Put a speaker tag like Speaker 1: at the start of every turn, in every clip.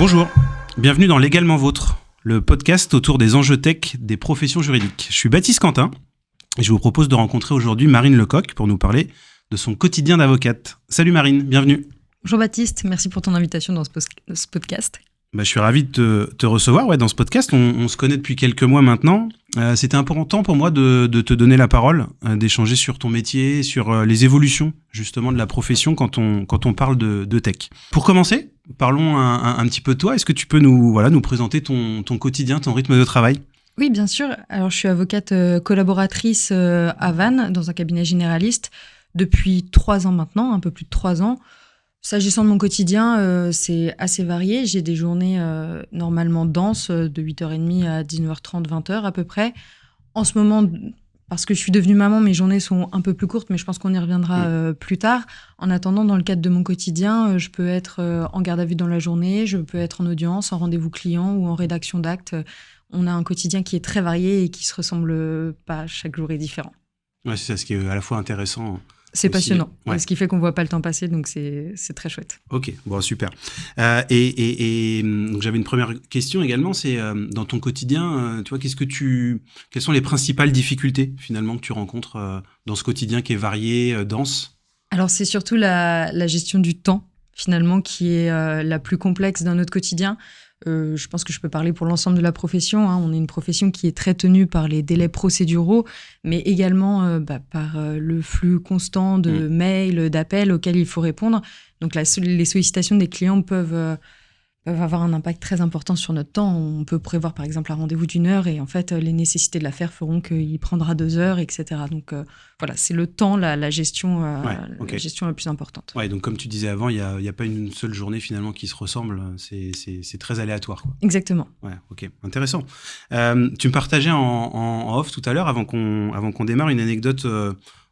Speaker 1: Bonjour, bienvenue dans Légalement Vôtre, le podcast autour des enjeux tech des professions juridiques. Je suis Baptiste Quentin et je vous propose de rencontrer aujourd'hui Marine Lecoq pour nous parler de son quotidien d'avocate. Salut Marine, bienvenue.
Speaker 2: Bonjour Baptiste, merci pour ton invitation dans ce podcast.
Speaker 1: Je suis ravi de te recevoir dans ce podcast. On se connaît depuis quelques mois maintenant. C'était important pour moi de te donner la parole, d'échanger sur ton métier, sur les évolutions justement de la profession quand on parle de tech. Pour commencer, parlons un petit peu de toi. Est-ce que tu peux nous présenter ton quotidien, ton rythme de travail ?
Speaker 2: Oui, bien sûr. Alors, je suis avocate collaboratrice à Vannes, dans un cabinet généraliste, depuis 3 ans maintenant, un peu plus de 3 ans. S'agissant de mon quotidien, c'est assez varié. J'ai des journées normalement denses, de 8h30 à 19h30, 20h à peu près. En ce moment, parce que je suis devenue maman, mes journées sont un peu plus courtes, mais je pense qu'on y reviendra plus tard. En attendant, dans le cadre de mon quotidien, je peux être en garde à vue dans la journée, je peux être en audience, en rendez-vous client ou en rédaction d'actes. On a un quotidien qui est très varié et qui se ressemble pas. Chaque jour est différent.
Speaker 1: Ouais, c'est ça, ce qui est à la fois intéressant.
Speaker 2: C'est
Speaker 1: aussi
Speaker 2: passionnant,
Speaker 1: ouais.
Speaker 2: Ce qui fait qu'on ne voit pas le temps passer, donc c'est très chouette.
Speaker 1: Ok, bon, super. Donc j'avais une première question également, c'est dans ton quotidien, tu vois, quelles sont les principales difficultés finalement que tu rencontres dans ce quotidien qui est varié, dense ? Alors
Speaker 2: c'est surtout la gestion du temps finalement qui est la plus complexe dans notre quotidien. Je pense que je peux parler pour l'ensemble de la profession. On est une profession qui est très tenue par les délais procéduraux, mais également par le flux constant de mails, d'appels auxquels il faut répondre. Donc les sollicitations des clients peuvent avoir un impact très important sur notre temps. On peut prévoir par exemple un rendez-vous d'1 heure et en fait les nécessités de l'affaire feront qu'il prendra 2 heures, etc. Donc voilà, c'est le temps, la gestion, la gestion la plus importante.
Speaker 1: Ouais, donc comme tu disais avant, il y a pas une seule journée finalement qui se ressemble. C'est très aléatoire, quoi.
Speaker 2: Exactement.
Speaker 1: Ouais, ok, intéressant. Tu me partageais en off tout à l'heure avant qu'on démarre une anecdote.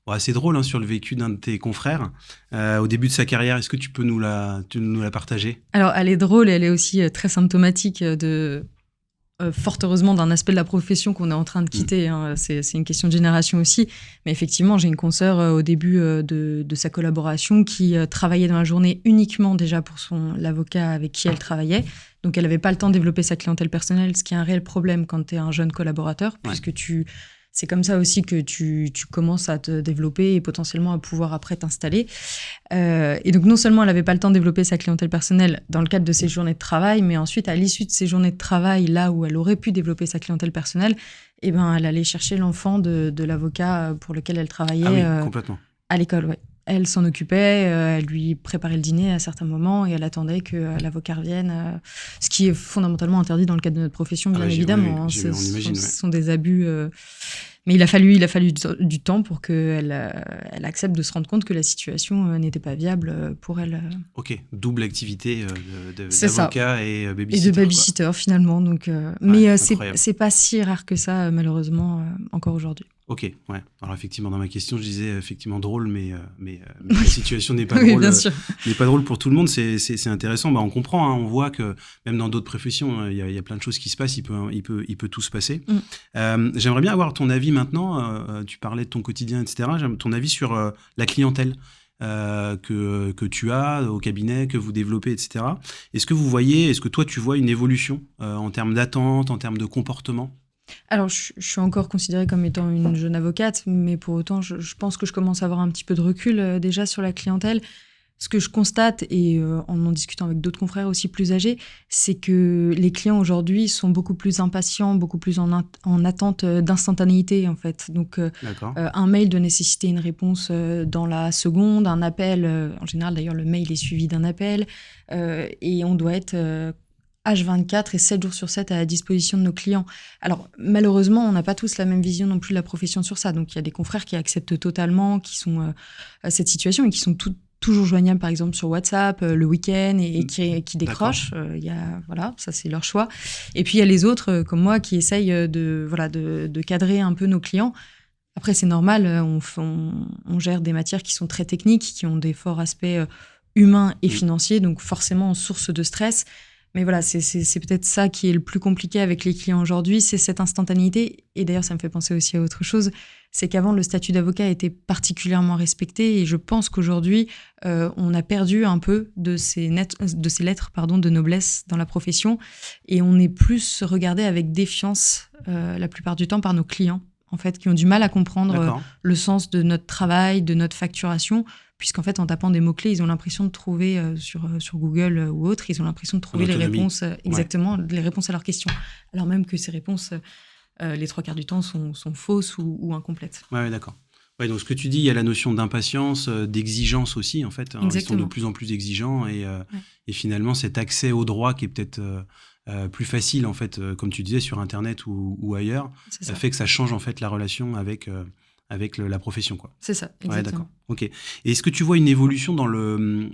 Speaker 1: Assez drôle sur le vécu d'un de tes confrères au début de sa carrière. Est-ce que tu peux nous la partager ? Alors,
Speaker 2: elle est drôle et elle est aussi très symptomatique fort heureusement, d'un aspect de la profession qu'on est en train de quitter. C'est une question de génération aussi. Mais effectivement, j'ai une consoeur au début de sa collaboration qui travaillait dans la journée uniquement déjà pour l'avocat avec qui elle travaillait. Donc, elle n'avait pas le temps de développer sa clientèle personnelle, ce qui est un réel problème quand tu es un jeune collaborateur, puisque c'est comme ça aussi que tu commences à te développer et potentiellement à pouvoir après t'installer. Et donc, non seulement elle n'avait pas le temps de développer sa clientèle personnelle dans le cadre de ses journées de travail, mais ensuite, à l'issue de ses journées de travail, là où elle aurait pu développer sa clientèle personnelle, elle allait chercher l'enfant de l'avocat pour lequel elle travaillait
Speaker 1: complètement.
Speaker 2: À l'école. Ouais. Elle s'en occupait, elle lui préparait le dîner à certains moments et elle attendait que l'avocat revienne, ce qui est fondamentalement interdit dans le cadre de notre profession, bien évidemment.
Speaker 1: On imagine,
Speaker 2: ce sont des abus. Mais il a fallu du temps pour qu'elle accepte de se rendre compte que la situation n'était pas viable pour elle.
Speaker 1: Ok, double activité d'avocat et babysitter.
Speaker 2: Et de babysitter, finalement. Donc, mais c'est pas si rare que ça, malheureusement, encore aujourd'hui.
Speaker 1: Ok, ouais. Alors effectivement, dans ma question, je disais effectivement drôle, mais la situation n'est pas drôle.
Speaker 2: Oui, bien sûr.
Speaker 1: N'est pas drôle pour tout le monde. C'est intéressant. On comprend. On voit que même dans d'autres professions, il y a plein de choses qui se passent. Il peut tout se passer. J'aimerais bien avoir ton avis maintenant. Tu parlais de ton quotidien, etc. J'aime ton avis sur la clientèle que tu as au cabinet, que vous développez, etc. Est-ce que toi, tu vois une évolution en termes d'attente, en termes de comportement ?
Speaker 2: Alors, je suis encore considérée comme étant une jeune avocate, mais pour autant, je pense que je commence à avoir un petit peu de recul déjà sur la clientèle. Ce que je constate, et en discutant avec d'autres confrères aussi plus âgés, c'est que les clients aujourd'hui sont beaucoup plus impatients, beaucoup plus en attente d'instantanéité, en fait. Donc, un mail doit nécessiter une réponse dans la seconde, un appel, en général d'ailleurs, le mail est suivi d'un appel, et on doit être H24 et 7 jours sur 7 à la disposition de nos clients. Alors, malheureusement, on n'a pas tous la même vision non plus de la profession sur ça. Donc, il y a des confrères qui acceptent totalement, qui sont à cette situation et qui sont toujours joignables, par exemple, sur WhatsApp, le week-end et qui décrochent. Ça, c'est leur choix. Et puis, il y a les autres, comme moi, qui essayent de cadrer un peu nos clients. Après, c'est normal, on gère des matières qui sont très techniques, qui ont des forts aspects humains et financiers, donc forcément, source de stress. Mais voilà, c'est peut-être ça qui est le plus compliqué avec les clients aujourd'hui, c'est cette instantanéité. Et d'ailleurs, ça me fait penser aussi à autre chose, c'est qu'avant, le statut d'avocat était particulièrement respecté. Et je pense qu'aujourd'hui, on a perdu un peu de ces lettres de noblesse dans la profession. Et on est plus regardé avec défiance, la plupart du temps, par nos clients, en fait, qui ont du mal à comprendre le sens de notre travail, de notre facturation, puisqu'en fait, en tapant des mots-clés, ils ont l'impression de trouver sur Google ou autre, ils ont l'impression de trouver les réponses, exactement, les réponses à leurs questions. Alors même que ces réponses, les 3 quarts du temps, sont fausses ou incomplètes.
Speaker 1: Ouais, d'accord. Ouais, donc ce que tu dis, il y a la notion d'impatience, d'exigence aussi, en fait. Ils sont de plus en plus exigeants et finalement, cet accès au droit qui est peut-être plus facile, en fait, comme tu disais, sur Internet ou ailleurs, ça fait que ça change, en fait, la relation avec la profession, quoi.
Speaker 2: C'est ça, exactement.
Speaker 1: Ouais, d'accord. Ok. Et est-ce que tu vois une évolution dans le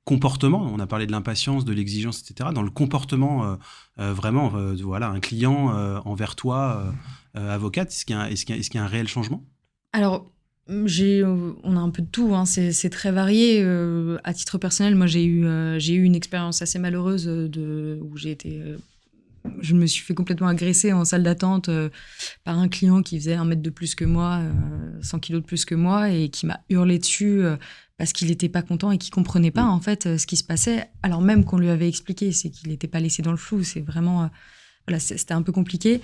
Speaker 1: comportement? On a parlé de l'impatience, de l'exigence, etc. Dans le comportement, vraiment, voilà, un client envers toi, avocate, est-ce qu'il y a un réel changement?
Speaker 2: Alors, on a un peu de tout, hein. C'est très varié. À titre personnel, moi, j'ai eu une expérience assez malheureuse où je me suis fait complètement agresser en salle d'attente par un client qui faisait 1 mètre de plus que moi, 100 kilos de plus que moi, et qui m'a hurlé dessus parce qu'il n'était pas content et qu'il ne comprenait pas en fait ce qui se passait, alors même qu'on lui avait expliqué. C'est qu'il n'était pas laissé dans le flou. C'est vraiment... voilà, c'était un peu compliqué.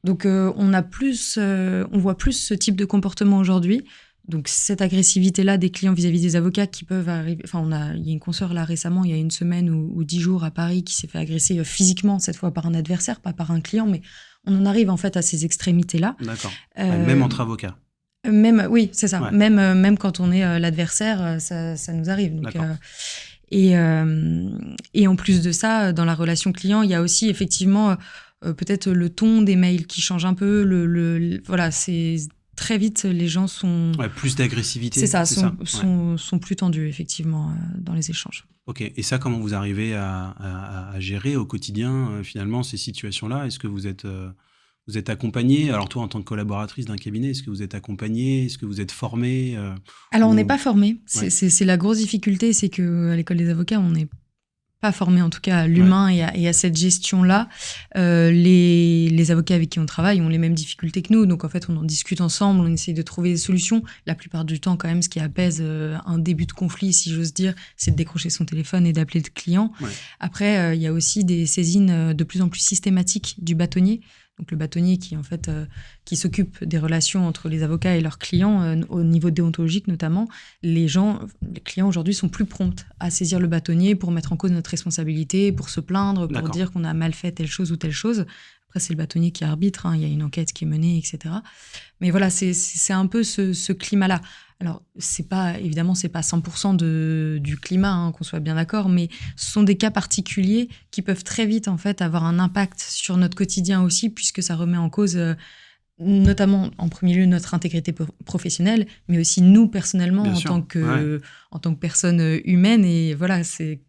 Speaker 2: Donc, on voit plus ce type de comportement aujourd'hui. Donc, cette agressivité-là des clients vis-à-vis des avocats qui peuvent arriver... Enfin, il y a une consoeur là récemment, il y a 1 semaine ou 10 jours à Paris, qui s'est fait agresser physiquement, cette fois par un adversaire, pas par un client, mais on en arrive en fait à ces extrémités-là.
Speaker 1: D'accord. Même entre avocats.
Speaker 2: Oui, c'est ça. Ouais. Même quand on est l'adversaire, ça nous arrive. Donc, et en plus de ça, dans la relation client, il y a aussi effectivement peut-être le ton des mails qui change un peu. Voilà, c'est... Très vite, les gens sont...
Speaker 1: Ouais, plus d'agressivité.
Speaker 2: C'est ça, sont plus tendus, effectivement, dans les échanges.
Speaker 1: Ok, et ça, comment vous arrivez à gérer au quotidien, finalement, ces situations-là? Est-ce que vous êtes accompagnée? Alors toi, en tant que collaboratrice d'un cabinet, est-ce que vous êtes accompagnée? Est-ce que vous êtes formée?
Speaker 2: Alors, on n'est pas formé. C'est la grosse difficulté, c'est qu'à l'école des avocats, on n'est pas formé en tout cas à l'humain et à cette gestion-là. Les avocats avec qui on travaille ont les mêmes difficultés que nous, donc en fait on en discute ensemble, on essaye de trouver des solutions. La plupart du temps quand même, ce qui apaise un début de conflit, si j'ose dire, c'est de décrocher son téléphone et d'appeler le client. Après, il y a aussi des saisines de plus en plus systématiques du bâtonnier. Donc le bâtonnier qui s'occupe des relations entre les avocats et leurs clients, au niveau déontologique notamment, les clients aujourd'hui sont plus prompts à saisir le bâtonnier pour mettre en cause notre responsabilité, pour se plaindre, pour dire qu'on a mal fait telle chose ou telle chose. Après, c'est le bâtonnier qui arbitre, hein, il y a une enquête qui est menée, etc. Mais voilà, c'est un peu ce climat-là. Alors, évidemment, c'est pas 100% du climat, hein, qu'on soit bien d'accord, mais ce sont des cas particuliers qui peuvent très vite, en fait, avoir un impact sur notre quotidien aussi, puisque ça remet en cause, notamment, en premier lieu, notre intégrité professionnelle, mais aussi nous, personnellement, en tant que personne humaine. Et voilà,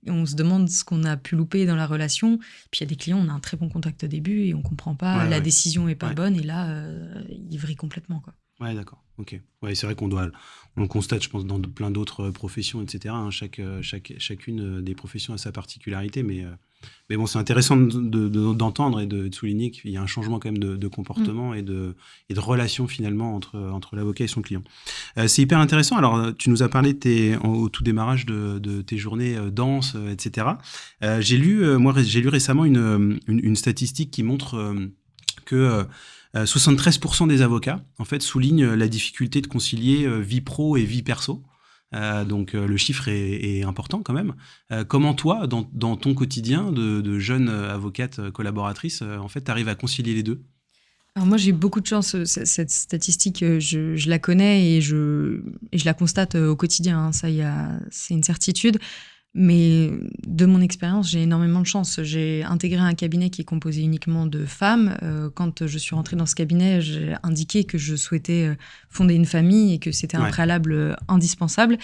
Speaker 2: on se demande ce qu'on a pu louper dans la relation. Puis, il y a des clients, on a un très bon contact au début et on comprend pas, la décision est pas bonne, et là, il vrille complètement, quoi.
Speaker 1: Ouais, d'accord. Ok. Ouais, c'est vrai on le constate, je pense, dans plein d'autres professions, etc. Hein. Chacune des professions a sa particularité, mais bon, c'est intéressant d'entendre et de souligner qu'il y a un changement quand même de comportement et de relation finalement entre l'avocat et son client. C'est hyper intéressant. Alors, tu nous as parlé au tout démarrage de tes journées denses, etc. J'ai lu récemment une statistique qui montre que 73% des avocats, en fait, soulignent la difficulté de concilier vie pro et vie perso. Donc, le chiffre est important quand même. Comment toi, dans ton quotidien de jeune avocate collaboratrice, en fait, tu arrives à concilier les deux?
Speaker 2: Alors moi, j'ai beaucoup de chance. Cette statistique, je la connais et je la constate au quotidien, hein. Ça, c'est une certitude. Mais de mon expérience, j'ai énormément de chance. J'ai intégré un cabinet qui est composé uniquement de femmes. Quand je suis rentrée dans ce cabinet, j'ai indiqué que je souhaitais fonder une famille et que c'était un préalable indispensable.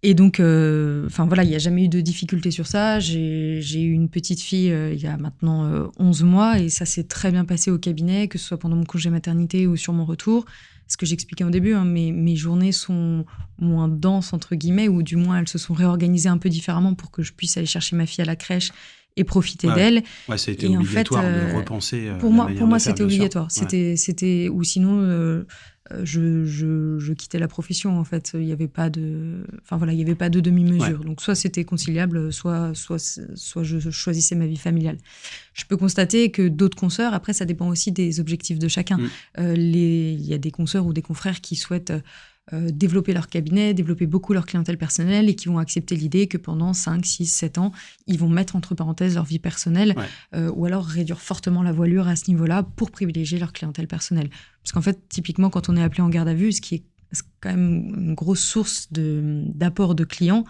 Speaker 2: Et donc, voilà, il n'y a jamais eu de difficulté sur ça. J'ai eu une petite fille il y a maintenant 11 mois et ça s'est très bien passé au cabinet, que ce soit pendant mon congé maternité ou sur mon retour. Ce que j'expliquais au début, hein, mes journées sont moins denses, entre guillemets, ou du moins elles se sont réorganisées un peu différemment pour que je puisse aller chercher ma fille à la crèche et profiter d'elle.
Speaker 1: Ouais, ça a été
Speaker 2: et
Speaker 1: obligatoire
Speaker 2: en fait,
Speaker 1: de repenser
Speaker 2: pour moi c'était obligatoire.
Speaker 1: Ouais.
Speaker 2: Ou sinon je quittais la profession en fait. Il y avait pas de demi-mesure.
Speaker 1: Ouais.
Speaker 2: Donc soit c'était conciliable, soit je choisissais ma vie familiale. Je peux constater que d'autres consoeurs, après ça dépend aussi des objectifs de chacun. Il y a des consoeurs ou des confrères qui souhaitent développer leur cabinet, développer beaucoup leur clientèle personnelle et qui vont accepter l'idée que pendant 5, 6, 7 ans, ils vont mettre entre parenthèses leur vie personnelle ou alors réduire fortement la voilure à ce niveau-là pour privilégier leur clientèle personnelle. Parce qu'en fait, typiquement, quand on est appelé en garde à vue, ce qui est quand même une grosse source d'apport de clients,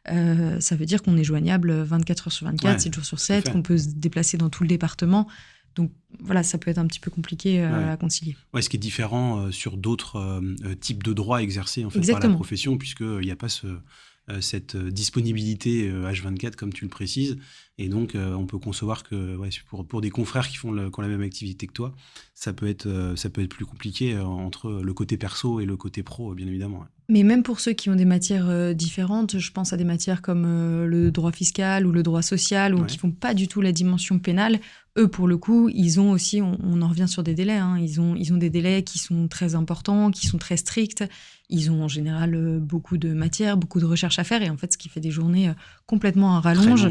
Speaker 2: ça veut dire qu'on est joignable 24 heures sur 24, 7 jours sur 7, qu'on peut se déplacer dans tout le département. Donc voilà, ça peut être un petit peu compliqué à concilier.
Speaker 1: Ouais, ce qui est différent sur d'autres types de droits exercés en fait, par la profession, puisqu'il n'y a pas cette disponibilité H24 comme tu le précises. Et donc, on peut concevoir que pour des confrères qui ont la même activité que toi, ça peut être plus compliqué entre le côté perso et le côté pro, bien évidemment. Ouais.
Speaker 2: Mais même pour ceux qui ont des matières différentes, je pense à des matières comme le droit fiscal ou le droit social, ou qui ne font pas du tout la dimension pénale, eux, pour le coup, ils ont aussi, on en revient sur des délais, ils ont des délais qui sont très importants, qui sont très stricts. Ils ont en général beaucoup de matières, beaucoup de recherches à faire, et en fait, ce qui fait des journées complètement à rallonge.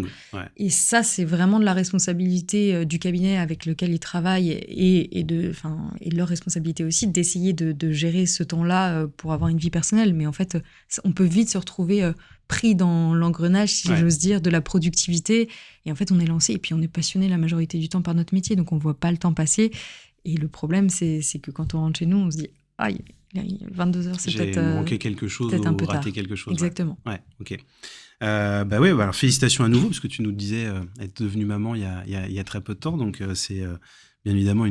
Speaker 2: Et ça, c'est vraiment de la responsabilité du cabinet avec lequel ils travaillent et de leur responsabilité aussi d'essayer de gérer ce temps-là pour avoir une vie personnelle. Mais en fait, on peut vite se retrouver pris dans l'engrenage, si j'ose dire, de la productivité. Et en fait, on est lancé et puis on est passionné la majorité du temps par notre métier, donc on ne voit pas le temps passer. Et le problème, c'est que quand on rentre chez nous, on se dit « Ah, 22 heures, c'est peut-être
Speaker 1: manqué quelque chose
Speaker 2: peut-être
Speaker 1: ou
Speaker 2: un peu
Speaker 1: raté
Speaker 2: tard.
Speaker 1: quelque chose. »
Speaker 2: Exactement.
Speaker 1: Ouais, ok. Alors félicitations à nouveau, parce que tu nous disais être devenue maman il y a très peu de temps, donc c'est bien évidemment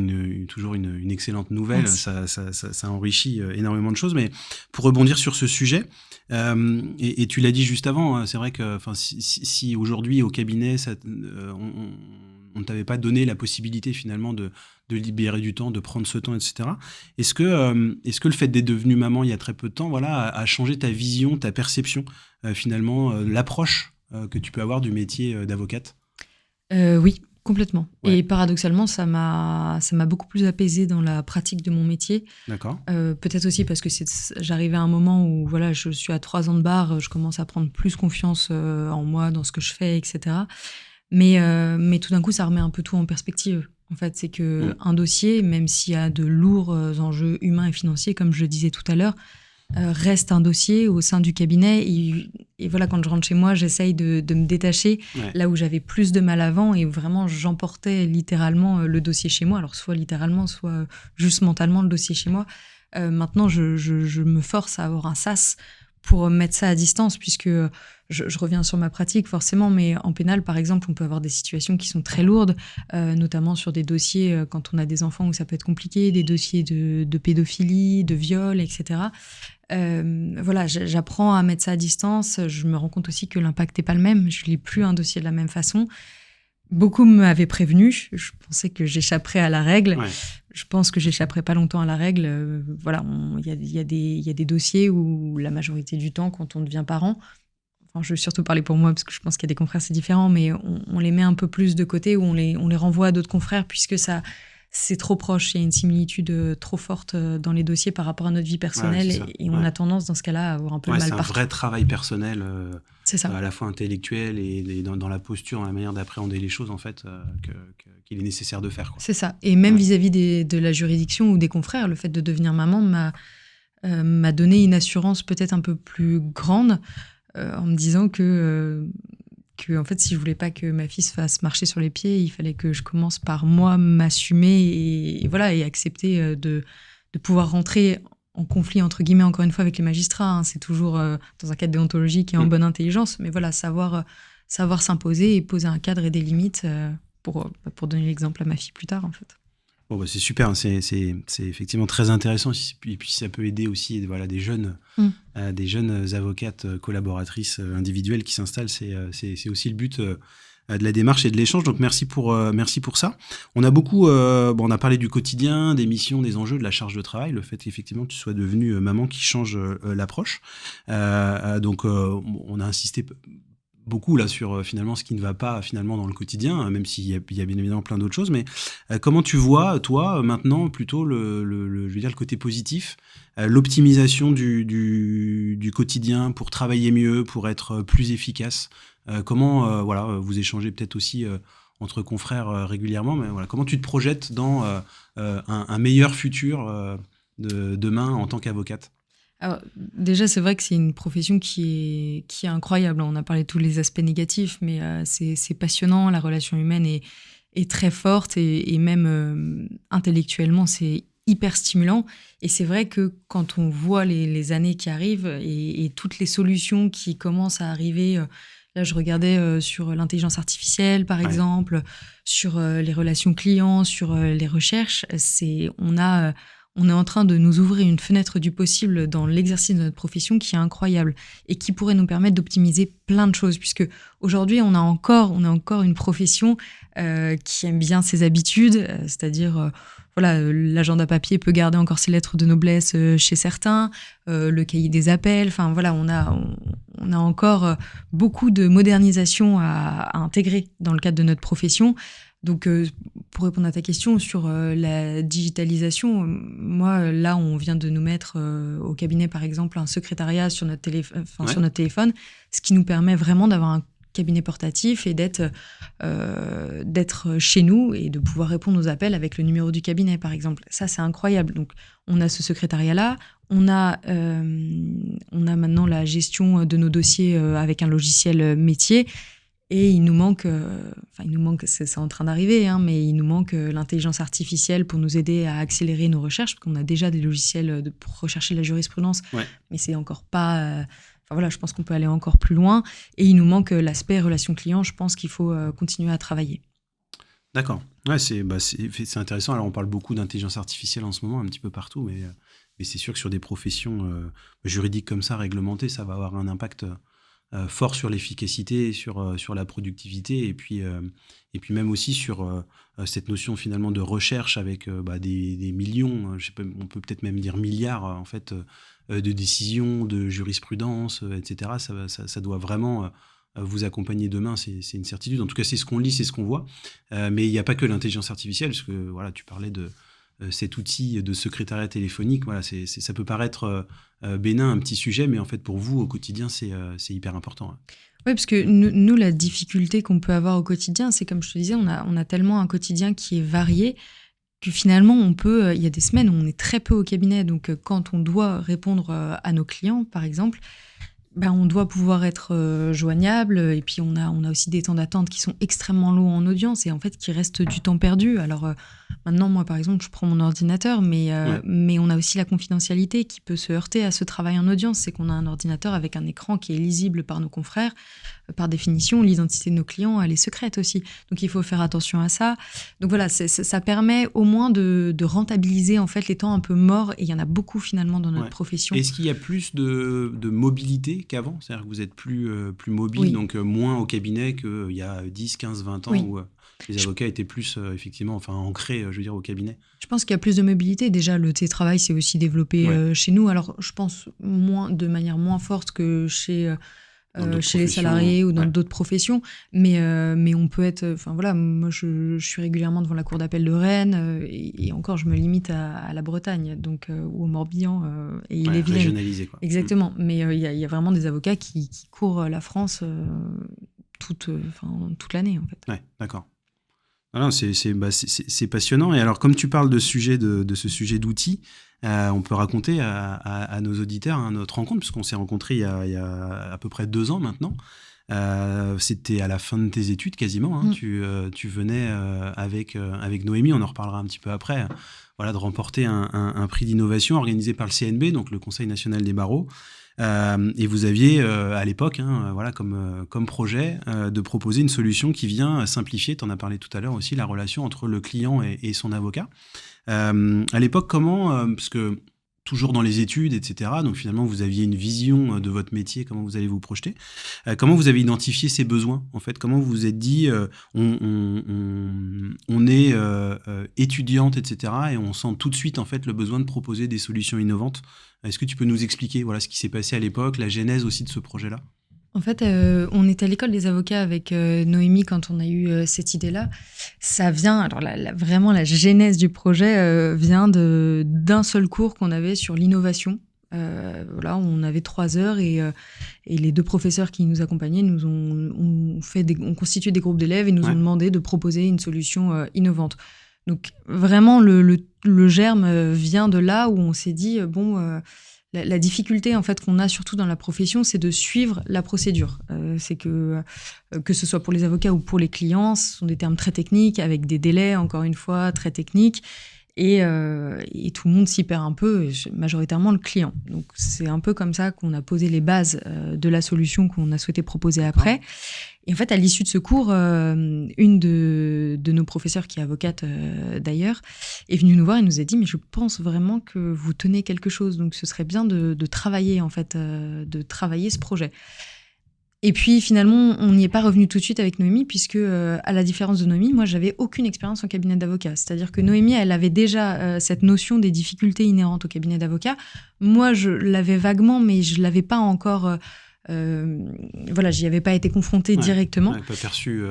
Speaker 1: toujours une excellente nouvelle. Ça enrichit énormément de choses. Mais pour rebondir sur ce sujet, et tu l'as dit juste avant, c'est vrai que si aujourd'hui au cabinet, on ne t'avait pas donné la possibilité finalement de libérer du temps, de prendre ce temps, etc. Est-ce que le fait d'être devenue maman il y a très peu de temps a changé ta vision, ta perception, finalement, l'approche que tu peux avoir du métier d'avocate ?
Speaker 2: Oui, complètement. Ouais. Et paradoxalement, ça m'a beaucoup plus apaisée dans la pratique de mon métier.
Speaker 1: D'accord.
Speaker 2: Peut-être aussi parce que j'arrivais à un moment où je suis à 3 ans de barre, je commence à prendre plus confiance en moi, dans ce que je fais, etc. Mais tout d'un coup, ça remet un peu tout en perspective. En fait, c'est qu'un dossier, même s'il y a de lourds enjeux humains et financiers, comme je le disais tout à l'heure, reste un dossier au sein du cabinet. Et voilà, quand je rentre chez moi, j'essaye de me détacher là où j'avais plus de mal avant. Et vraiment, j'emportais littéralement le dossier chez moi. Alors, soit littéralement, soit juste mentalement le dossier chez moi. Maintenant, je me force à avoir un sas pour mettre ça à distance, puisque je reviens sur ma pratique forcément, mais en pénal, par exemple, on peut avoir des situations qui sont très lourdes, notamment sur des dossiers, quand on a des enfants où ça peut être compliqué, des dossiers de pédophilie, de viol, etc. Voilà, j'apprends à mettre ça à distance. Je me rends compte aussi que l'impact n'est pas le même. Je ne lis plus un dossier de la même façon. Beaucoup m'avaient prévenu. Je pensais que j'échapperais à la règle. Ouais. Je pense que j'échapperai pas longtemps à la règle. Voilà, il y a des dossiers où la majorité du temps, quand on devient parent, je veux surtout parler pour moi parce que je pense qu'il y a des confrères, c'est différent, mais on les met un peu plus de côté, ou on les renvoie à d'autres confrères puisque c'est trop proche. Il y a une similitude trop forte dans les dossiers par rapport à notre vie personnelle, et on a tendance dans ce cas-là à avoir un peu de mal partout.
Speaker 1: C'est un vrai travail personnel,
Speaker 2: c'est ça.
Speaker 1: À la fois intellectuel et dans la posture, dans la manière d'appréhender les choses en fait, qu'il est nécessaire de faire, quoi.
Speaker 2: C'est ça. Et même vis-à-vis de la juridiction ou des confrères, le fait de devenir maman m'a donné une assurance peut-être un peu plus grande, en me disant que en fait, si je voulais pas que ma fille se fasse marcher sur les pieds, il fallait que je commence par moi m'assumer et accepter de pouvoir rentrer en conflit, entre guillemets, encore une fois, avec les magistrats. C'est toujours dans un cadre déontologique et en bonne intelligence, mais voilà, savoir s'imposer et poser un cadre et des limites pour donner l'exemple à ma fille plus tard, en fait.
Speaker 1: Bon, c'est super, c'est effectivement très intéressant, et puis ça peut aider aussi des jeunes avocates collaboratrices individuelles qui s'installent. C'est aussi le but de la démarche et de l'échange, donc merci pour ça. On a beaucoup, on a parlé du quotidien, des missions, des enjeux, de la charge de travail, le fait qu'effectivement tu sois devenue maman qui change l'approche. Donc on a insisté beaucoup là sur finalement ce qui ne va pas finalement dans le quotidien, même s'il y a bien évidemment plein d'autres choses. Mais comment tu vois, toi, maintenant, plutôt je veux dire le côté positif, l'optimisation du quotidien pour travailler mieux, pour être plus efficace. Comment voilà, vous échangez peut-être aussi entre confrères régulièrement, mais voilà, comment tu te projettes dans un meilleur futur de demain en tant qu'avocate?
Speaker 2: Alors, déjà, c'est vrai que c'est une profession qui est incroyable. On a parlé de tous les aspects négatifs, mais c'est passionnant. La relation humaine est très forte et même intellectuellement, c'est hyper stimulant. Et c'est vrai que quand on voit les années qui arrivent et toutes les solutions qui commencent à arriver, là, je regardais sur l'intelligence artificielle, par exemple, sur les relations clients, sur les recherches. On est en train de nous ouvrir une fenêtre du possible dans l'exercice de notre profession qui est incroyable et qui pourrait nous permettre d'optimiser plein de choses, puisque aujourd'hui, on a encore une profession qui aime bien ses habitudes, c'est-à-dire, voilà, l'agenda papier peut garder encore ses lettres de noblesse chez certains, le cahier des appels, enfin voilà, on a encore beaucoup de modernisation à intégrer dans le cadre de notre profession. Donc, pour répondre à ta question sur la digitalisation, moi, là, on vient de nous mettre au cabinet, par exemple, un secrétariat sur notre téléphone, ce qui nous permet vraiment d'avoir un cabinet portatif et d'être chez nous et de pouvoir répondre aux appels avec le numéro du cabinet, par exemple. Ça, c'est incroyable. Donc, on a ce secrétariat-là. On a maintenant la gestion de nos dossiers avec un logiciel métier. Et il nous manque, c'est en train d'arriver, hein, mais il nous manque l'intelligence artificielle pour nous aider à accélérer nos recherches, parce qu'on a déjà des logiciels pour rechercher la jurisprudence, mais c'est encore pas... Enfin voilà, je pense qu'on peut aller encore plus loin. Et il nous manque l'aspect relation client, je pense qu'il faut continuer à travailler.
Speaker 1: D'accord. Ouais, c'est intéressant. Alors, on parle beaucoup d'intelligence artificielle en ce moment, un petit peu partout, mais c'est sûr que sur des professions juridiques comme ça, réglementées, ça va avoir un impact fort sur l'efficacité, sur la productivité, et puis même aussi sur cette notion finalement de recherche avec des millions, je sais pas, on peut peut-être même dire milliards en fait, de décisions, de jurisprudence, etc. Ça doit vraiment vous accompagner demain, c'est une certitude. En tout cas, c'est ce qu'on lit, c'est ce qu'on voit. Mais il n'y a pas que l'intelligence artificielle, parce que voilà, tu parlais de cet outil de secrétariat téléphonique. Voilà, ça peut paraître bénin, un petit sujet, mais en fait, pour vous, au quotidien, c'est hyper important. Hein.
Speaker 2: Oui, parce que nous, la difficulté qu'on peut avoir au quotidien, c'est comme je te disais, on a tellement un quotidien qui est varié que finalement, il y a des semaines où on est très peu au cabinet. Donc, quand on doit répondre à nos clients, par exemple, on doit pouvoir être joignable. Et puis, on a aussi des temps d'attente qui sont extrêmement longs en audience et en fait, qui restent du temps perdu. Alors, maintenant, moi, par exemple, je prends mon ordinateur, mais on a aussi la confidentialité qui peut se heurter à ce travail en audience. C'est qu'on a un ordinateur avec un écran qui est lisible par nos confrères. Par définition, l'identité de nos clients, elle est secrète aussi. Donc, il faut faire attention à ça. Donc, voilà, ça permet au moins de rentabiliser en fait les temps un peu morts. Et il y en a beaucoup finalement dans notre profession.
Speaker 1: Est-ce qu'il y a plus de mobilité qu'avant ? C'est-à-dire que vous êtes plus mobile, donc moins au cabinet qu'il y a 10, 15, 20 ans où les avocats étaient plus effectivement ancrés, je veux dire, au cabinet.
Speaker 2: Je pense qu'il y a plus de mobilité. Déjà, le télétravail s'est aussi développé chez nous. Alors, je pense de manière moins forte que chez les salariés ou dans d'autres professions, mais on peut être... Enfin voilà, moi je suis régulièrement devant la cour d'appel de Rennes et encore je me limite à la Bretagne, donc ou au Morbihan et Ille-et-Vilaine.
Speaker 1: Régionalisé, quoi.
Speaker 2: Exactement, mais il y a vraiment des avocats qui courent la France toute l'année en fait.
Speaker 1: Ouais, d'accord. Alors, c'est passionnant. Et alors, comme tu parles de ce sujet d'outils, on peut raconter à nos auditeurs notre rencontre, puisqu'on s'est rencontrés il y a à peu près 2 ans maintenant. C'était à la fin de tes études quasiment. Hein. Tu venais avec Noémie, on en reparlera un petit peu après, voilà, de remporter un prix d'innovation organisé par le CNB, donc le Conseil national des barreaux. Et vous aviez à l'époque, voilà, comme projet, de proposer une solution qui vient simplifier, tu en as parlé tout à l'heure aussi, la relation entre le client et son avocat. À l'époque, comment, parce que toujours dans les études, etc., donc finalement vous aviez une vision de votre métier, comment vous allez vous projeter, comment vous avez identifié ces besoins, en fait, comment vous vous êtes dit, on est étudiante, etc., et on sent tout de suite en fait le besoin de proposer des solutions innovantes. Est-ce que tu peux nous expliquer, voilà, ce qui s'est passé à l'époque, la genèse aussi de ce projet-là ?
Speaker 2: En fait, on était à l'école des avocats avec Noémie quand on a eu cette idée-là. Ça vient, alors vraiment la genèse du projet vient d'un seul cours qu'on avait sur l'innovation. Voilà, on avait 3 heures et les 2 professeurs qui nous accompagnaient nous ont constitué des groupes d'élèves et nous ont demandé de proposer une solution innovante. Donc vraiment, le germe vient de là où on s'est dit, la difficulté en fait qu'on a surtout dans la profession, c'est de suivre la procédure. C'est que ce soit pour les avocats ou pour les clients, ce sont des termes très techniques, avec des délais, encore une fois, très techniques. Et tout le monde s'y perd un peu, majoritairement le client. Donc c'est un peu comme ça qu'on a posé les bases de la solution qu'on a souhaité proposer après. Et en fait, à l'issue de ce cours, une de nos professeurs, qui est avocate d'ailleurs, est venue nous voir et nous a dit « Mais je pense vraiment que vous tenez quelque chose, donc ce serait bien de travailler en fait, de travailler ce projet ». Et puis finalement, on n'y est pas revenu tout de suite avec Noémie, puisque à la différence de Noémie, moi, j'avais aucune expérience en cabinet d'avocat. C'est-à-dire que Noémie, elle avait déjà cette notion des difficultés inhérentes au cabinet d'avocat. Moi, je l'avais vaguement, mais je l'avais pas encore. Voilà, j'y avais pas été confrontée directement.
Speaker 1: Ouais, pas perçu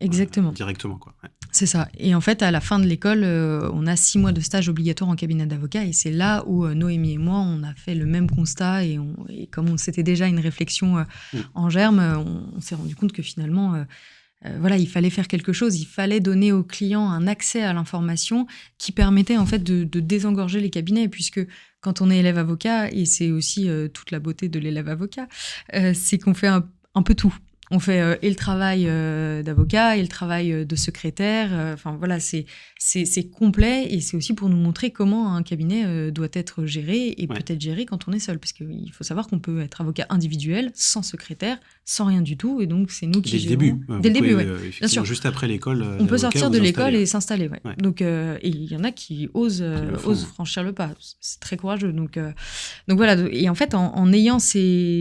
Speaker 2: exactement.
Speaker 1: Directement, quoi. Ouais.
Speaker 2: C'est ça. Et en fait, à la fin de l'école, on a 6 mois de stage obligatoire en cabinet d'avocat. Et c'est là où Noémie et moi, on a fait le même constat. Et comme c'était déjà une réflexion en germe, on s'est rendu compte que finalement, voilà, il fallait faire quelque chose. Il fallait donner aux clients un accès à l'information qui permettait en fait de désengorger les cabinets, puisque quand on est élève avocat, et c'est aussi toute la beauté de l'élève avocat, c'est qu'on fait un peu tout. On fait et le travail d'avocat et le travail de secrétaire. Enfin voilà, c'est complet, et c'est aussi pour nous montrer comment un cabinet doit être géré, et peut-être géré quand on est seul. Parce qu'il faut savoir qu'on peut être avocat individuel, sans secrétaire, sans rien du tout. Et donc, c'est nous qui gérons. Dès le début, oui. Bien sûr.
Speaker 1: Juste après l'école.
Speaker 2: On peut sortir de l'école et s'installer. Ouais. Donc, et il y en a qui osent franchir le pas. C'est très courageux. Donc voilà. Et en fait, en ayant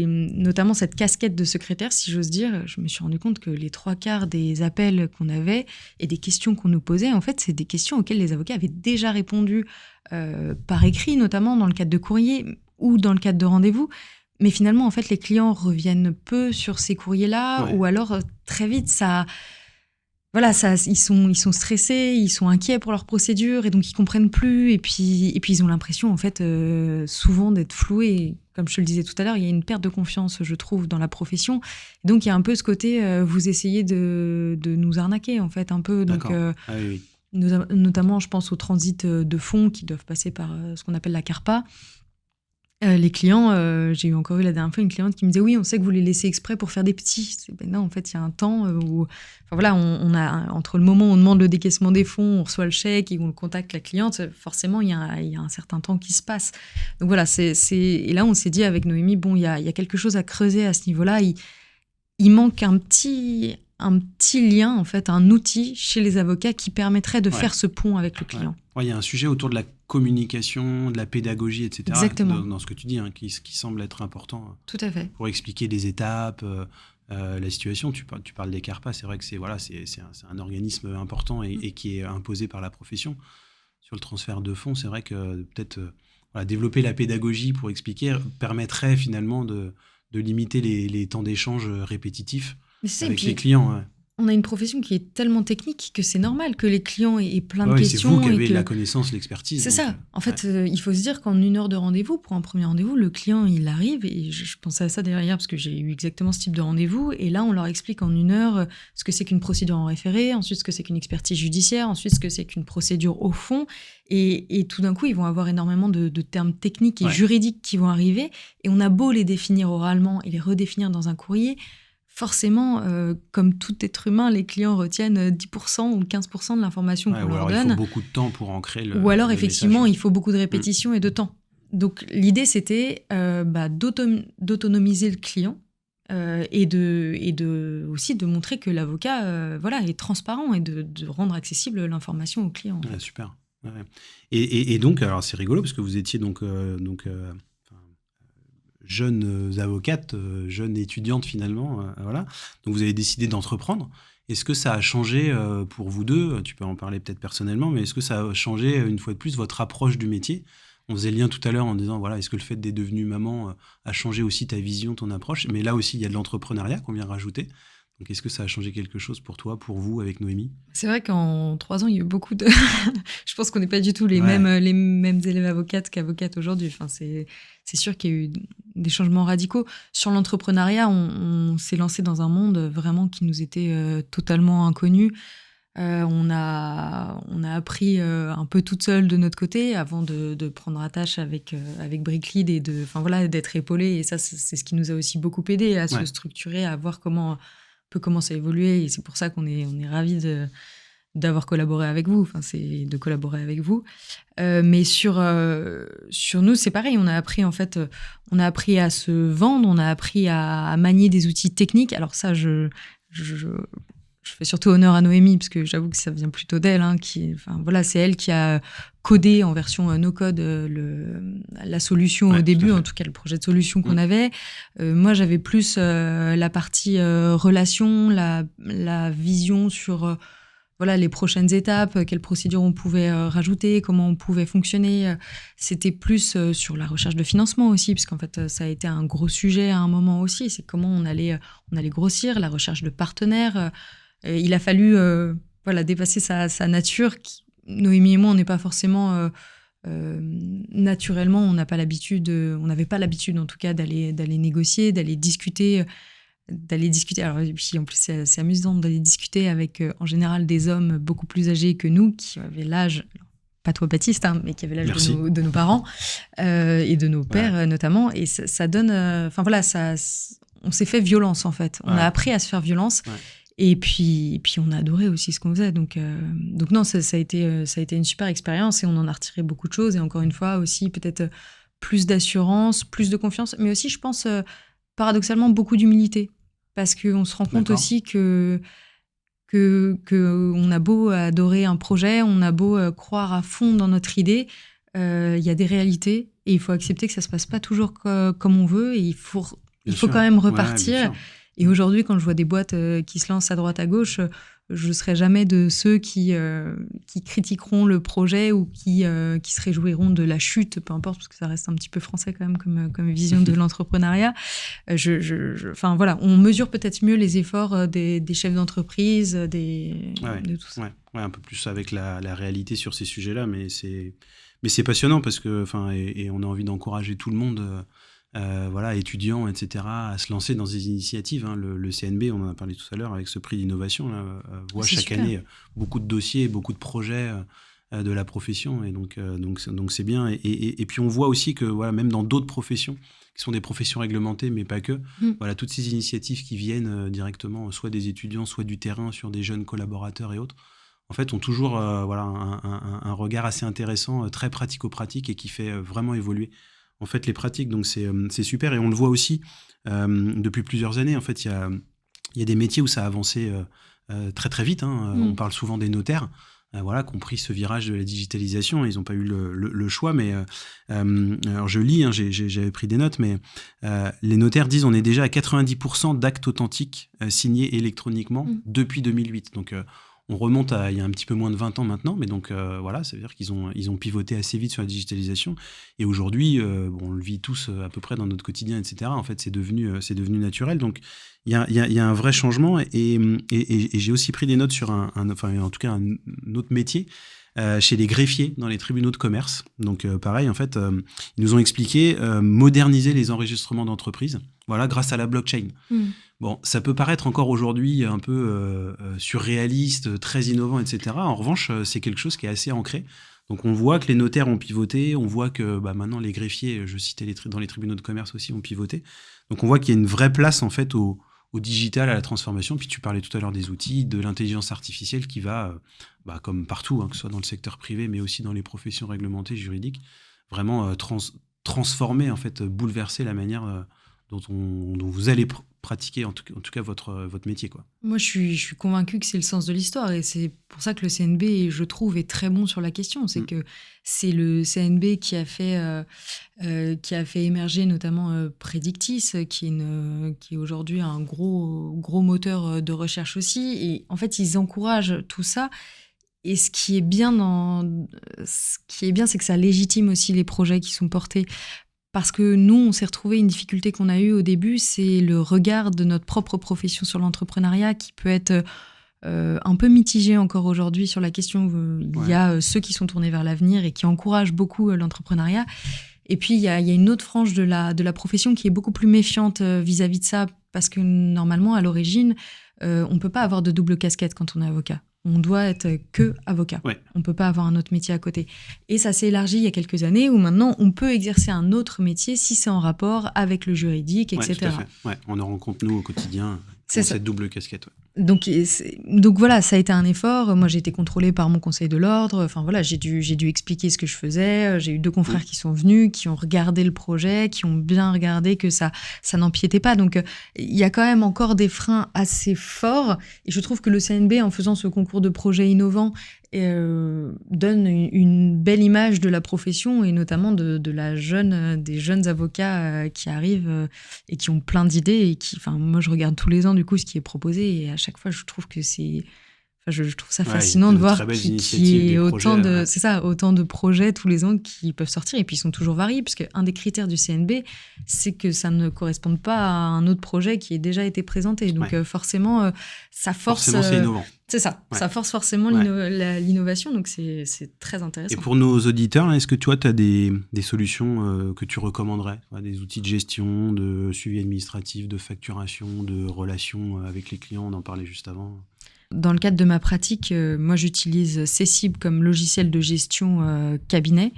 Speaker 2: notamment cette casquette de secrétaire, si j'ose dire, je me suis rendu compte que les 3/4 des appels qu'on avait et des questions qu'on nous posait, en fait, c'est des questions auxquelles les avocats avaient déjà répondu par écrit, notamment dans le cadre de courrier ou dans le cadre de rendez-vous. Mais finalement, en fait, les clients reviennent peu sur ces courriers-là, ou alors très vite, ils sont stressés, ils sont inquiets pour leur procédure, et donc ils comprennent plus, et puis ils ont l'impression en fait souvent d'être floués. Comme je te le disais tout à l'heure, il y a une perte de confiance, je trouve, dans la profession. Et donc il y a un peu ce côté, vous essayez de nous arnaquer en fait un peu. Donc
Speaker 1: oui.
Speaker 2: notamment, je pense aux transits de fonds qui doivent passer par ce qu'on appelle la CARPA. Les clients, j'ai encore eu la dernière fois une cliente qui me disait « Oui, on sait que vous les laissez exprès pour faire des petits. » Non, en fait, il y a un temps où... Enfin voilà, on a, entre le moment où on demande le décaissement des fonds, on reçoit le chèque et on contacte la cliente, forcément, il y a un certain temps qui se passe. Donc voilà, et là, on s'est dit avec Noémie, bon, il y a quelque chose à creuser à ce niveau-là. Il manque un petit lien, en fait, un outil chez les avocats qui permettrait de faire ce pont avec le client.
Speaker 1: Il y a un sujet autour de la communication, de la pédagogie, etc.
Speaker 2: Exactement.
Speaker 1: Dans ce que tu dis, qui semble être important.
Speaker 2: Tout à fait.
Speaker 1: Pour expliquer les étapes, la situation. Tu parles des CARPA, c'est vrai que c'est un organisme important et qui est imposé par la profession. Sur le transfert de fonds, c'est vrai que peut-être développer la pédagogie pour expliquer permettrait finalement de limiter les temps d'échange répétitifs avec les clients. Ouais.
Speaker 2: On a une profession qui est tellement technique que c'est normal que les clients aient plein de questions.
Speaker 1: C'est vous qui avez la connaissance, l'expertise.
Speaker 2: C'est ça. En fait, il faut se dire qu'en 1 heure de rendez-vous, pour un premier rendez-vous, le client, il arrive, et je pensais à ça d'ailleurs hier parce que j'ai eu exactement ce type de rendez-vous, et là, on leur explique en 1 heure ce que c'est qu'une procédure en référé, ensuite ce que c'est qu'une expertise judiciaire, ensuite ce que c'est qu'une procédure au fond, et tout d'un coup, ils vont avoir énormément de termes techniques et juridiques qui vont arriver, et on a beau les définir oralement et les redéfinir dans un courrier, forcément, comme tout être humain, les clients retiennent 10% ou 15% de l'information qu'on leur donne.
Speaker 1: Il faut beaucoup de temps pour ancrer le
Speaker 2: Ou alors, effectivement,
Speaker 1: message.
Speaker 2: Il faut beaucoup de répétitions et de temps. Donc, l'idée, c'était d'autonomiser le client et aussi de montrer que l'avocat est transparent et de rendre accessible l'information au client.
Speaker 1: Ouais, super. Ouais. Et donc, alors c'est rigolo parce que vous étiez donc jeunes avocates, jeunes étudiantes finalement, voilà. Donc vous avez décidé d'entreprendre. Est-ce que ça a changé pour vous deux ? Tu peux en parler peut-être personnellement, mais est-ce que ça a changé une fois de plus votre approche du métier ? On faisait le lien tout à l'heure en disant, voilà, est-ce que le fait d'être devenue maman a changé aussi ta vision, ton approche? Mais là aussi, il y a de l'entrepreneuriat qu'on vient rajouter. Donc, est-ce que ça a changé quelque chose pour toi, pour vous, avec Noémie?
Speaker 2: C'est vrai qu'en 3 ans, il y a eu beaucoup de... Je pense qu'on n'est pas du tout
Speaker 1: Ouais.
Speaker 2: les mêmes élèves avocates qu'avocates aujourd'hui. Enfin, c'est sûr qu'il y a eu des changements radicaux. Sur l'entrepreneuriat, on s'est lancé dans un monde vraiment qui nous était totalement inconnu. On a appris un peu toute seule de notre côté avant de prendre attache avec Bricklead et d'être épaulé. Et ça, c'est ce qui nous a aussi beaucoup aidé à se structurer, à voir comment peut commencer à évoluer. Et c'est pour ça qu'on est ravis d'avoir collaboré avec vous. Enfin, c'est de collaborer avec vous. Mais sur nous, c'est pareil. On a appris à se vendre. On a appris à manier des outils techniques. Alors ça, je fais surtout honneur à Noémie, parce que j'avoue que ça vient plutôt d'elle. C'est elle qui a codé en version no-code la solution au début, en tout cas le projet de solution qu'on avait. Moi, j'avais plus la partie relation, la vision sur les prochaines étapes, quelles procédures on pouvait rajouter, comment on pouvait fonctionner. C'était plus sur la recherche de financement aussi, parce qu'en fait, ça a été un gros sujet à un moment aussi. C'est comment on allait grossir, la recherche de partenaires. Il a fallu dépasser sa nature. Noémie et moi, on n'est pas forcément naturellement, on n'avait pas l'habitude en tout cas d'aller négocier, d'aller discuter. Alors, et puis en plus, c'est amusant d'aller discuter avec en général des hommes beaucoup plus âgés que nous, qui avaient l'âge, pas toi Baptiste, mais qui avaient l'âge de nos parents et de nos pères notamment. Et ça donne. On s'est fait violence en fait. On a appris à se faire violence. Ouais. Et puis on a adoré aussi ce qu'on faisait. Donc non, ça a été une super expérience et on en a retiré beaucoup de choses. Et encore une fois, aussi peut-être plus d'assurance, plus de confiance, mais aussi, je pense, paradoxalement, beaucoup d'humilité. Parce qu'on se rend compte aussi que on a beau adorer un projet, on a beau croire à fond dans notre idée, il y a des réalités et il faut accepter que ça se passe pas toujours comme on veut et il faut quand même repartir. Ouais, et aujourd'hui, quand je vois des boîtes qui se lancent à droite à gauche, je ne serai jamais de ceux qui critiqueront le projet ou qui se réjouiront de la chute, peu importe, parce que ça reste un petit peu français quand même comme vision de l'entrepreneuriat. On mesure peut-être mieux les efforts des chefs d'entreprise, de tout ça.
Speaker 1: Ouais, un peu plus avec la réalité sur ces sujets-là, mais c'est passionnant parce que, et on a envie d'encourager tout le monde. Étudiants, etc., à se lancer dans des initiatives. Le CNB, on en a parlé tout à l'heure, avec ce prix d'innovation, voit chaque année beaucoup de dossiers, beaucoup de projets de la profession, et donc c'est bien. Et puis on voit aussi que même dans d'autres professions, qui sont des professions réglementées, mais pas que, toutes ces initiatives qui viennent directement, soit des étudiants, soit du terrain, sur des jeunes collaborateurs et autres, en fait, ont toujours un regard assez intéressant, très pratico-pratique, et qui fait vraiment évoluer en fait les pratiques. Donc c'est super, et on le voit aussi depuis plusieurs années. En fait, il y a des métiers où ça a avancé très très vite. On parle souvent des notaires, qui ont pris ce virage de la digitalisation. Ils n'ont pas eu le choix, mais alors je lis, j'avais pris des notes, mais les notaires disent on est déjà à 90% d'actes authentiques signés électroniquement depuis 2008. Donc on remonte à il y a un petit peu moins de 20 ans maintenant, mais donc ça veut dire qu'ils ont pivoté assez vite sur la digitalisation. Et aujourd'hui, on le vit tous à peu près dans notre quotidien, etc. En fait, c'est devenu naturel. Donc il y a un vrai changement. Et j'ai aussi pris des notes sur un autre métier. Chez les greffiers dans les tribunaux de commerce. Donc pareil, en fait, ils nous ont expliqué moderniser les enregistrements d'entreprise, grâce à la blockchain. Bon, ça peut paraître encore aujourd'hui un peu surréaliste, très innovant, etc. En revanche, c'est quelque chose qui est assez ancré. Donc on voit que les notaires ont pivoté, on voit que maintenant les greffiers, je citais dans les tribunaux de commerce aussi, ont pivoté. Donc on voit qu'il y a une vraie place en fait au digital, à la transformation. Puis tu parlais tout à l'heure des outils, de l'intelligence artificielle qui va, comme partout, que ce soit dans le secteur privé, mais aussi dans les professions réglementées, juridiques, vraiment transformer, en fait, bouleverser la manière dont vous allez pratiquer en tout cas votre métier, quoi.
Speaker 2: Moi, je suis convaincue que c'est le sens de l'histoire, et c'est pour ça que le CNB, je trouve, est très bon sur la question. C'est que c'est le CNB qui a fait émerger notamment Predictis, qui est aujourd'hui un gros moteur de recherche aussi. Et en fait, ils encouragent tout ça. Et ce qui est bien, c'est que ça légitime aussi les projets qui sont portés. Parce que nous, on s'est retrouvé une difficulté qu'on a eue au début, c'est le regard de notre propre profession sur l'entrepreneuriat qui peut être un peu mitigé encore aujourd'hui sur la question. Il y a ceux qui sont tournés vers l'avenir et qui encouragent beaucoup l'entrepreneuriat. Et puis, il y a une autre frange de la profession qui est beaucoup plus méfiante vis-à-vis de ça, parce que normalement, à l'origine, on ne peut pas avoir de double casquette quand on est avocat. On doit être que avocat. Ouais. On ne peut pas avoir un autre métier à côté. Et ça s'est élargi il y a quelques années où maintenant, on peut exercer un autre métier si c'est en rapport avec le juridique, etc.
Speaker 1: Tout à fait. Ouais, on en rencontre, nous, au quotidien, cette double casquette. Ouais.
Speaker 2: Donc voilà, ça a été un effort. Moi, j'ai été contrôlée par mon conseil de l'ordre. Enfin voilà, j'ai dû expliquer ce que je faisais. J'ai eu 2 confrères qui sont venus, qui ont regardé le projet, qui ont bien regardé que ça n'empiétait pas. Donc il y a quand même encore des freins assez forts. Et je trouve que le CNB, en faisant ce concours de projets innovants, donne une belle image de la profession et notamment des jeunes avocats qui arrivent et qui ont plein d'idées et moi je regarde tous les ans du coup ce qui est proposé et à chaque fois je trouve que je trouve ça fascinant de voir qu'il y ait autant de projets tous les ans qui peuvent sortir et puis ils sont toujours variés puisque un des critères du CNB c'est que ça ne corresponde pas à un autre projet qui ait déjà été présenté donc forcément ça force
Speaker 1: c'est innovant.
Speaker 2: C'est ça, ça force forcément l'innovation, donc c'est très intéressant.
Speaker 1: Et pour nos auditeurs, est-ce que tu as des solutions que tu recommanderais, des outils de gestion, de suivi administratif, de facturation, de relations avec les clients, on en parlait juste avant?
Speaker 2: Dans le cadre de ma pratique, moi j'utilise Cessible comme logiciel de gestion cabinet.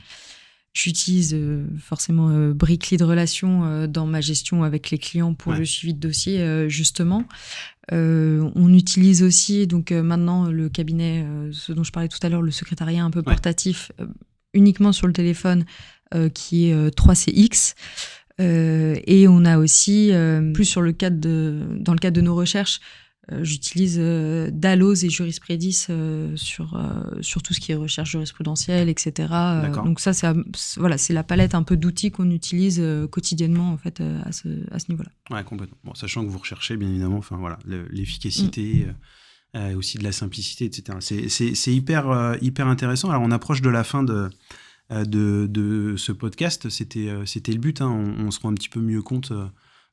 Speaker 2: J'utilise forcément Brickly de relation dans ma gestion avec les clients pour le suivi de dossier, justement. On utilise aussi donc maintenant le cabinet, ce dont je parlais tout à l'heure, le secrétariat un peu portatif, uniquement sur le téléphone, qui est 3CX. Et on a aussi, plus dans le cadre de nos recherches, j'utilise Dalloz et Jurisprudis sur tout ce qui est recherche jurisprudentielle, etc. Donc ça, c'est la palette un peu d'outils qu'on utilise quotidiennement en fait à ce niveau-là.
Speaker 1: Ouais, complètement. Bon, sachant que vous recherchez bien évidemment, l'efficacité, aussi de la simplicité, etc. C'est hyper intéressant. Alors on approche de la fin de ce podcast. C'était le but. Hein. On se rend un petit peu mieux compte.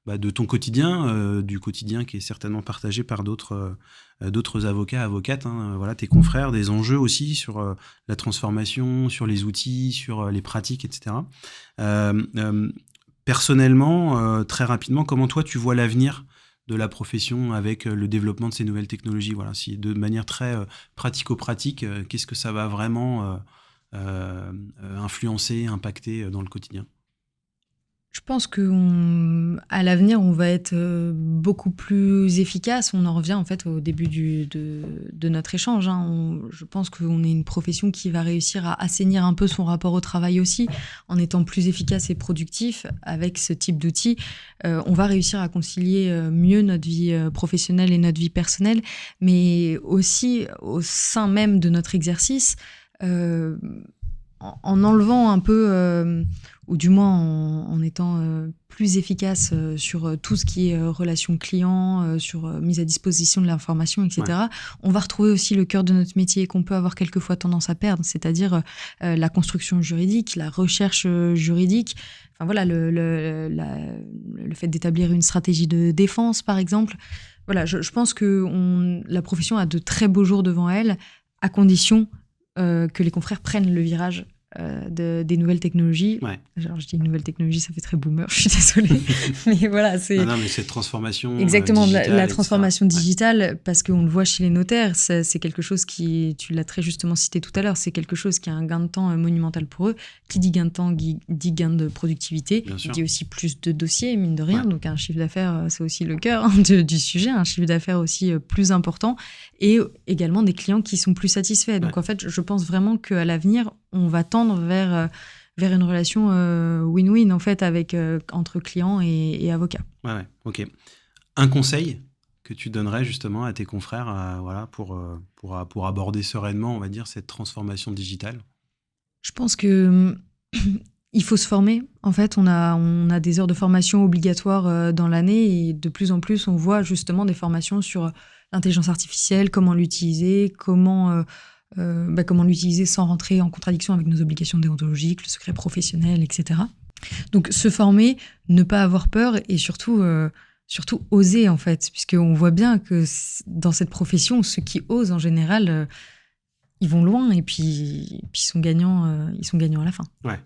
Speaker 1: De ton quotidien, du quotidien qui est certainement partagé par d'autres avocats, avocates, hein, tes confrères, des enjeux aussi sur la transformation, sur les outils, sur les pratiques, etc. Personnellement, très rapidement, comment toi tu vois l'avenir de la profession avec le développement de ces nouvelles technologies? Voilà, si de manière très pratico-pratique, qu'est-ce que ça va vraiment influencer, impacter dans le quotidien?
Speaker 2: Je pense qu'à l'avenir, on va être beaucoup plus efficace. On en revient en fait au début de notre échange. Hein. Je pense qu'on est une profession qui va réussir à assainir un peu son rapport au travail aussi, en étant plus efficace et productif avec ce type d'outils. On va réussir à concilier mieux notre vie professionnelle et notre vie personnelle, mais aussi au sein même de notre exercice, en enlevant un peu, ou du moins en étant plus efficace sur tout ce qui est relations clients, sur mise à disposition de l'information, etc., on va retrouver aussi le cœur de notre métier qu'on peut avoir quelquefois tendance à perdre, c'est-à-dire la construction juridique, la recherche juridique. Enfin voilà, le fait d'établir une stratégie de défense, par exemple. Voilà, je pense que la profession a de très beaux jours devant elle, à condition que les confrères prennent le virage des nouvelles technologies. Genre, je dis nouvelles technologies, ça fait très boomer, je suis désolée. Mais voilà, c'est...
Speaker 1: Non, mais cette transformation
Speaker 2: exactement,
Speaker 1: digitale,
Speaker 2: la transformation digitale, parce qu'on le voit chez les notaires, c'est quelque chose qui, tu l'as très justement cité tout à l'heure, c'est quelque chose qui a un gain de temps monumental pour eux. Qui dit gain de temps, dit gain de productivité, dit aussi plus de dossiers, mine de rien. Donc un chiffre d'affaires, c'est aussi le cœur du sujet, un chiffre d'affaires aussi plus important, et également des clients qui sont plus satisfaits. Donc en fait, je pense vraiment qu'à l'avenir, on va tendre vers une relation win-win en fait entre clients et avocats.
Speaker 1: Ouais, ok. Un conseil que tu donnerais justement à tes confrères pour aborder sereinement, on va dire, cette transformation digitale?
Speaker 2: Je pense que il faut se former. En fait, on a des heures de formation obligatoires dans l'année et de plus en plus, on voit justement des formations sur l'intelligence artificielle, comment l'utiliser, comment comment l'utiliser sans rentrer en contradiction avec nos obligations déontologiques, le secret professionnel, etc. Donc se former, ne pas avoir peur et surtout oser en fait, puisqu'on voit bien que dans cette profession, ceux qui osent en général, ils vont loin et puis ils sont gagnants à la fin.
Speaker 1: Ouais,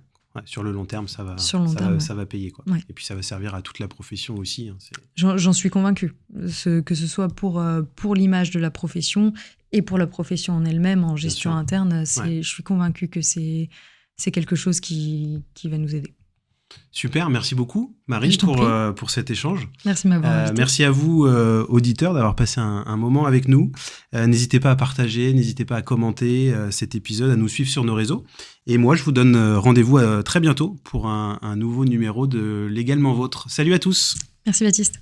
Speaker 1: sur le long terme, ça va payer, quoi.
Speaker 2: Ouais.
Speaker 1: Et puis ça va servir à toute la profession aussi. Hein,
Speaker 2: j'en suis convaincue, que ce soit pour l'image de la profession et pour la profession en elle-même, en gestion interne, je suis convaincue que c'est quelque chose qui va nous aider.
Speaker 1: Super, merci beaucoup Marie pour cet échange.
Speaker 2: Merci de m'avoir invité.
Speaker 1: Merci à vous auditeurs d'avoir passé un moment avec nous. N'hésitez pas à partager, n'hésitez pas à commenter cet épisode, à nous suivre sur nos réseaux. Et moi je vous donne rendez-vous très bientôt pour un nouveau numéro de Légalement Vôtre. Salut à tous.
Speaker 2: Merci Baptiste.